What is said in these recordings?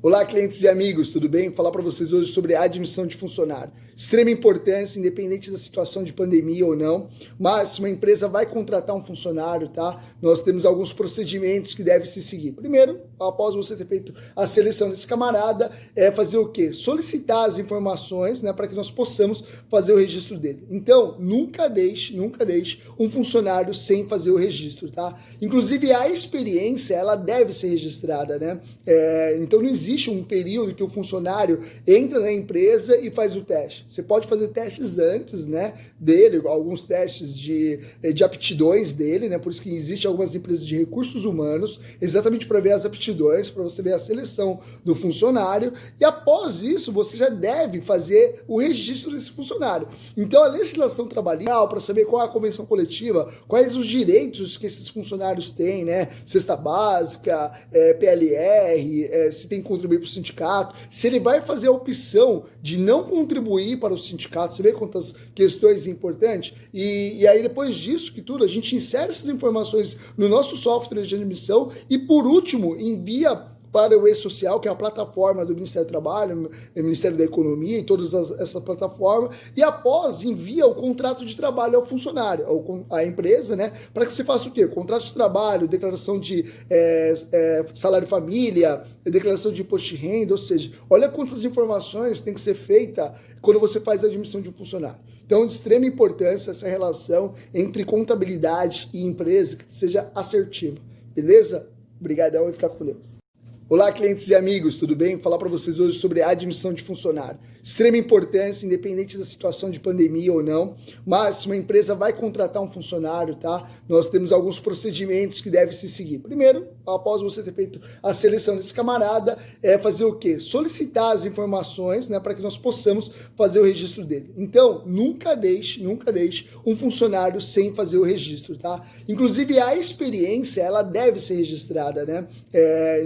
Olá, clientes e amigos, tudo bem? Vou falar para vocês hoje sobre a admissão de funcionário. Extrema importância, independente da situação de pandemia ou não, mas se uma empresa vai contratar um funcionário, tá? Nós temos alguns procedimentos que devem se seguir. Primeiro, após você ter feito a seleção desse camarada, é fazer o quê? Solicitar as informações, né, para que nós possamos fazer o registro dele. Então, nunca deixe um funcionário sem fazer o registro, tá? Inclusive, a experiência, ela deve ser registrada, né? Então, não existe um período que o funcionário entra na empresa e faz o teste. Você pode fazer testes antes, né, dele, alguns testes de aptidões dele, né, por isso que existem algumas empresas de recursos humanos, exatamente para ver as aptidões, para você ver a seleção do funcionário, e após isso você já deve fazer o registro desse funcionário. Então a legislação trabalhista, para saber qual é a convenção coletiva, quais os direitos que esses funcionários têm, né, cesta básica, PLR, se tem que contribuir para o sindicato, se ele vai fazer a opção de não contribuir para o sindicato, você vê quantas questões importantes, e aí depois disso que tudo, a gente insere essas informações no nosso software de admissão e por último envia para o E-Social, que é a plataforma do Ministério do Trabalho, Ministério da Economia e todas essa plataforma, e após envia o contrato de trabalho ao funcionário, à empresa, né, para que você faça o quê? Contrato de trabalho, declaração de salário família, declaração de imposto de renda, ou seja, olha quantas informações tem que ser feita quando você faz a admissão de um funcionário. Então, de extrema importância essa relação entre contabilidade e empresa que seja assertiva, beleza? Obrigadão e fica com Deus. Olá, clientes e amigos, tudo bem? Vou falar para vocês hoje sobre a admissão de funcionário. Extrema importância, independente da situação de pandemia ou não, mas se uma empresa vai contratar um funcionário, tá? Nós temos alguns procedimentos que devem se seguir. Primeiro, após você ter feito a seleção desse camarada, é fazer o quê? Solicitar as informações, né, para que nós possamos fazer o registro dele. Então, nunca deixe um funcionário sem fazer o registro, tá? Inclusive, a experiência, ela deve ser registrada, né?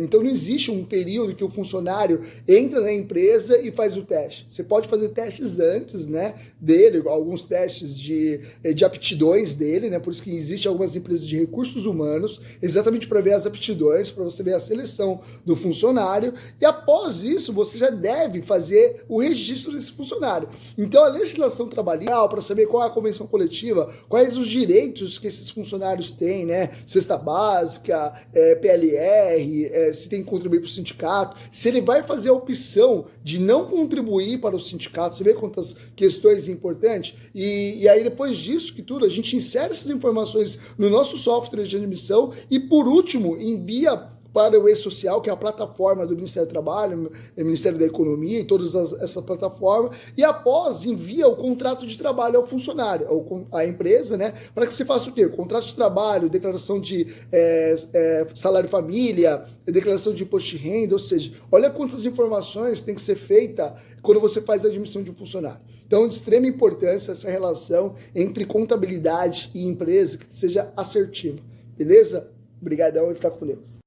Então, não existe um período que o funcionário entra na empresa e faz o teste. Você pode fazer testes antes, né, dele, alguns testes de aptidões dele, né, por isso que existem algumas empresas de recursos humanos, exatamente para ver as aptidões, para você ver a seleção do funcionário, e após isso você já deve fazer o registro desse funcionário. Então a legislação trabalhista, para saber qual é a convenção coletiva, quais os direitos que esses funcionários têm, né, cesta básica, PLR, se tem que contribuir para o sindicato, se ele vai fazer a opção de não contribuir para o sindicato, você vê quantas questões importantes, e aí depois disso que tudo, a gente insere essas informações no nosso software de admissão e por último envia para o E-Social, que é a plataforma do Ministério do Trabalho, Ministério da Economia e todas essa plataforma, e após envia o contrato de trabalho ao funcionário, à empresa, né, para que você faça o quê? Contrato de trabalho, declaração de salário família, declaração de imposto de renda, ou seja, olha quantas informações tem que ser feita quando você faz a admissão de um funcionário. Então, de extrema importância essa relação entre contabilidade e empresa que seja assertiva, beleza? Obrigadão e fica com Deus.